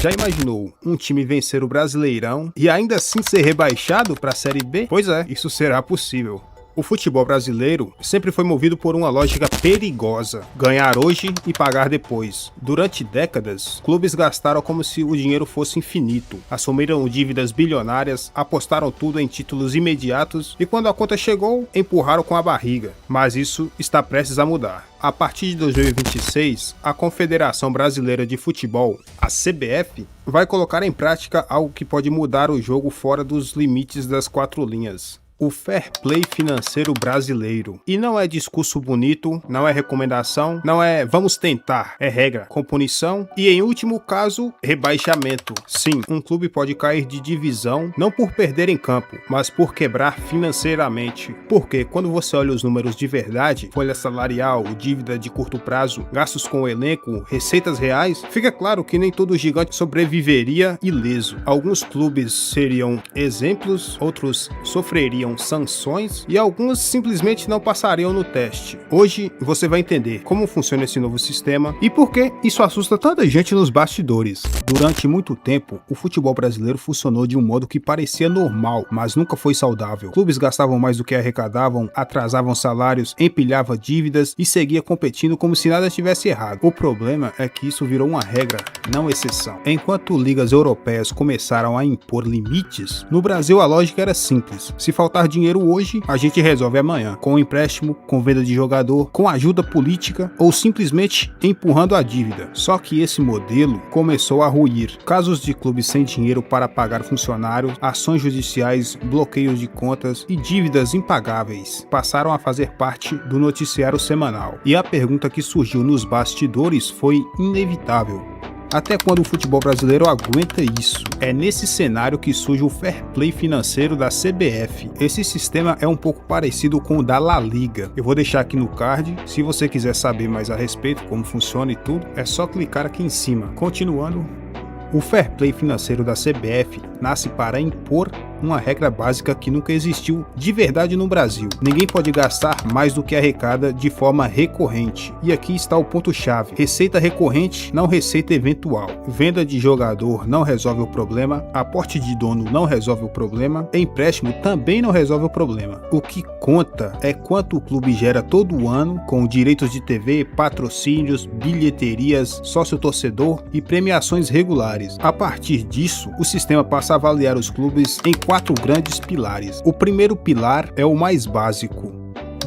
Já imaginou um time vencer o Brasileirão e ainda assim ser rebaixado para a Série B? Pois é, isso será possível. O futebol brasileiro sempre foi movido por uma lógica perigosa: ganhar hoje e pagar depois. Durante décadas, clubes gastaram como se o dinheiro fosse infinito, assumiram dívidas bilionárias, apostaram tudo em títulos imediatos e quando a conta chegou, empurraram com a barriga. Mas isso está prestes a mudar. A partir de 2026, a Confederação Brasileira de Futebol, a CBF, vai colocar em prática algo que pode mudar o jogo fora dos limites das quatro linhas: o fair play financeiro brasileiro. E não é discurso bonito, não é recomendação, não é vamos tentar, é regra, com punição e, em último caso, rebaixamento. Sim, um clube pode cair de divisão não por perder em campo, mas por quebrar financeiramente. Porque quando você olha os números de verdade, folha salarial, dívida de curto prazo, gastos com o elenco, receitas reais, fica claro que nem todo gigante sobreviveria ileso. Alguns clubes seriam exemplos, outros sofreriam sanções e alguns simplesmente não passariam no teste. Hoje você vai entender como funciona esse novo sistema e por que isso assusta tanta gente nos bastidores. Durante muito tempo, o futebol brasileiro funcionou de um modo que parecia normal, mas nunca foi saudável. Clubes gastavam mais do que arrecadavam, atrasavam salários, empilhavam dívidas e seguia competindo como se nada estivesse errado. O problema é que isso virou uma regra, não exceção. Enquanto ligas europeias começaram a impor limites, no Brasil a lógica era simples: se faltar dinheiro hoje, a gente resolve amanhã, com empréstimo, com venda de jogador, com ajuda política ou simplesmente empurrando a dívida. Só que esse modelo começou a ruir. Casos de clubes sem dinheiro para pagar funcionários, ações judiciais, bloqueios de contas e dívidas impagáveis passaram a fazer parte do noticiário semanal. E a pergunta que surgiu nos bastidores foi inevitável: até quando o futebol brasileiro aguenta isso? É nesse cenário que surge o fair play financeiro da CBF. Esse sistema é um pouco parecido com o da La Liga. Eu vou deixar aqui no card. Se você quiser saber mais a respeito, como funciona e tudo, é só clicar aqui em cima. Continuando, o fair play financeiro da CBF nasce para impor uma regra básica que nunca existiu de verdade no Brasil: ninguém pode gastar mais do que arrecada de forma recorrente. E aqui está o ponto-chave: receita recorrente, não receita eventual. Venda de jogador não resolve o problema, aporte de dono não resolve o problema, empréstimo também não resolve o problema. O que conta é quanto o clube gera todo ano com direitos de TV, patrocínios, bilheterias, sócio-torcedor e premiações regulares. A partir disso, o sistema passa a avaliar os clubes em quatro grandes pilares. O primeiro pilar é o mais básico: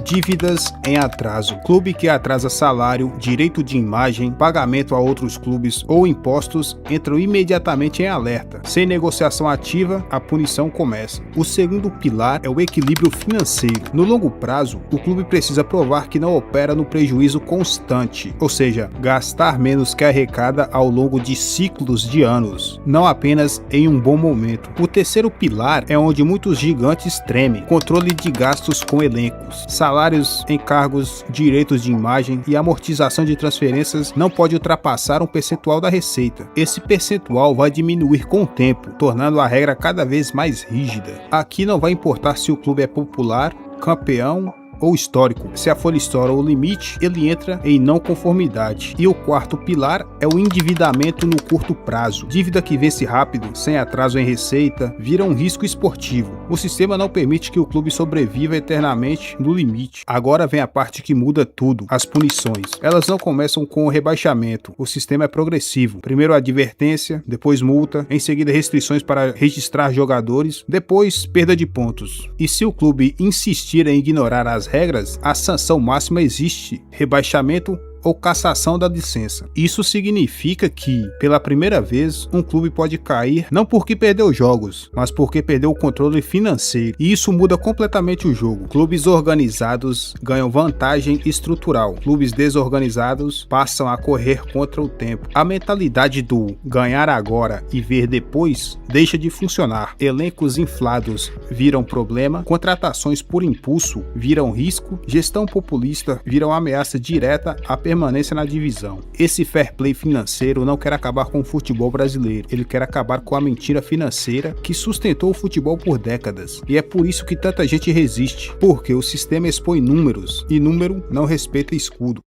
dívidas em atraso. Clube que atrasa salário, direito de imagem, pagamento a outros clubes ou impostos entram imediatamente em alerta. Sem negociação ativa, a punição começa. O segundo pilar é o equilíbrio financeiro. No longo prazo, o clube precisa provar que não opera no prejuízo constante, ou seja, gastar menos que arrecada ao longo de ciclos de anos, não apenas em um bom momento. O terceiro pilar é onde muitos gigantes tremem: controle de gastos com elencos. Salários, encargos, direitos de imagem e amortização de transferências não pode ultrapassar um percentual da receita. Esse percentual vai diminuir com o tempo, tornando a regra cada vez mais rígida. Aqui não vai importar se o clube é popular, campeão ou histórico. Se a folha estoura o limite, ele entra em não conformidade. E o quarto pilar é o endividamento no curto prazo. Dívida que vence rápido, sem atraso em receita, vira um risco esportivo. O sistema não permite que o clube sobreviva eternamente no limite. Agora vem a parte que muda tudo: as punições. Elas não começam com o rebaixamento. O sistema é progressivo. Primeiro advertência, depois multa, em seguida restrições para registrar jogadores, depois perda de pontos. E se o clube insistir em ignorar as regras, a sanção máxima existe: rebaixamento ou cassação da licença. Isso significa que, pela primeira vez, um clube pode cair não porque perdeu jogos, mas porque perdeu o controle financeiro. E isso muda completamente o jogo. Clubes organizados ganham vantagem estrutural. Clubes desorganizados passam a correr contra o tempo. A mentalidade do ganhar agora e ver depois deixa de funcionar. Elencos inflados viram problema, contratações por impulso viram risco, gestão populista viram ameaça direta à permanência na divisão. Esse fair play financeiro não quer acabar com o futebol brasileiro, ele quer acabar com a mentira financeira que sustentou o futebol por décadas. E é por isso que tanta gente resiste, porque o sistema expõe números, e número não respeita escudo.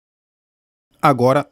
Agora,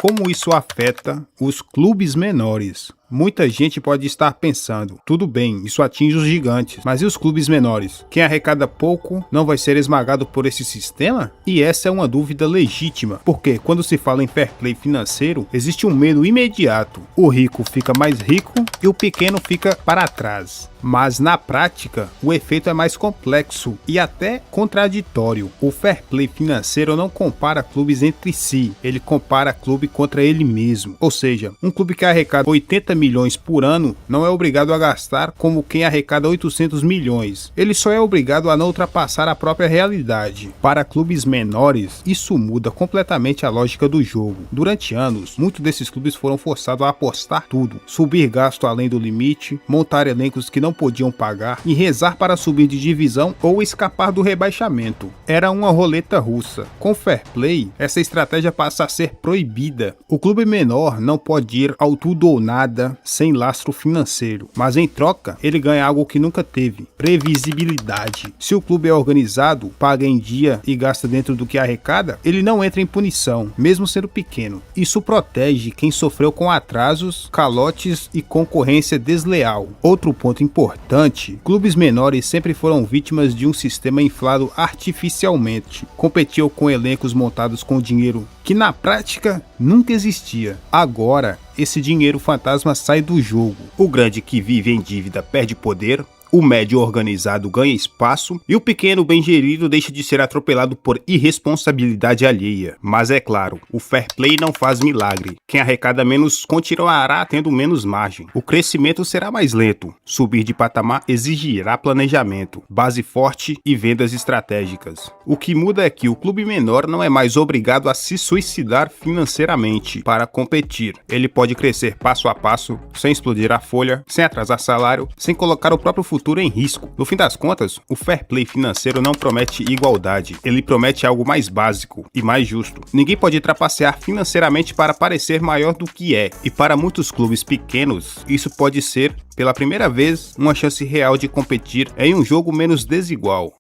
Como isso afeta os clubes menores? Muita gente pode estar pensando, tudo bem, isso atinge os gigantes, mas e os clubes menores? Quem arrecada pouco não vai ser esmagado por esse sistema? E essa é uma dúvida legítima, porque quando se fala em fair play financeiro, existe um medo imediato. O rico fica mais rico e o pequeno fica para trás. Mas na prática, o efeito é mais complexo e até contraditório. O fair play financeiro não compara clubes entre si, ele compara clube contra ele mesmo. Ou seja, um clube que arrecada 80 milhões por ano não é obrigado a gastar como quem arrecada 800 milhões. Ele só é obrigado a não ultrapassar a própria realidade. Para clubes menores, isso muda completamente a lógica do jogo. Durante anos, muitos desses clubes foram forçados a apostar tudo, subir gasto além do limite, montar elencos que não podiam pagar e rezar para subir de divisão ou escapar do rebaixamento. Era uma roleta russa. Com fair play, essa estratégia passa a ser proibida. O clube menor não pode ir ao tudo ou nada sem lastro financeiro, mas em troca ele ganha algo que nunca teve: previsibilidade. Se o clube é organizado, paga em dia e gasta dentro do que arrecada, ele não entra em punição, mesmo sendo pequeno. Isso protege quem sofreu com atrasos, calotes e concorrência desleal. Outro ponto importante: clubes menores sempre foram vítimas de um sistema inflado artificialmente. Competiam com elencos montados com dinheiro que na prática nunca existia. Agora, esse dinheiro fantasma sai do jogo. O grande que vive em dívida perde poder, o médio organizado ganha espaço e o pequeno bem gerido deixa de ser atropelado por irresponsabilidade alheia. Mas é claro, o fair play não faz milagre. Quem arrecada menos continuará tendo menos margem. O crescimento será mais lento. Subir de patamar exigirá planejamento, base forte e vendas estratégicas. O que muda é que o clube menor não é mais obrigado a se suicidar financeiramente para competir. Ele pode crescer passo a passo, sem explodir a folha, sem atrasar salário, sem colocar o próprio futuro em risco. No fim das contas, o fair play financeiro não promete igualdade, ele promete algo mais básico e mais justo. Ninguém pode trapacear financeiramente para parecer maior do que é, e para muitos clubes pequenos, isso pode ser, pela primeira vez, uma chance real de competir em um jogo menos desigual.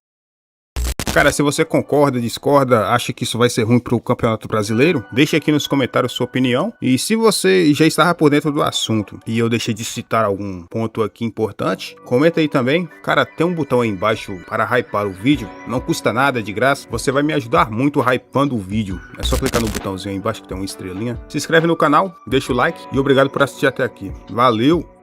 Cara, se você concorda, discorda, acha que isso vai ser ruim pro Campeonato Brasileiro, deixe aqui nos comentários sua opinião. E se você já estava por dentro do assunto e eu deixei de citar algum ponto aqui importante, comenta aí também. Cara, tem um botão aí embaixo para hypar o vídeo, não custa nada, de graça. Você vai me ajudar muito hypando o vídeo. É só clicar no botãozinho aí embaixo que tem uma estrelinha. Se inscreve no canal, deixa o like e obrigado por assistir até aqui. Valeu!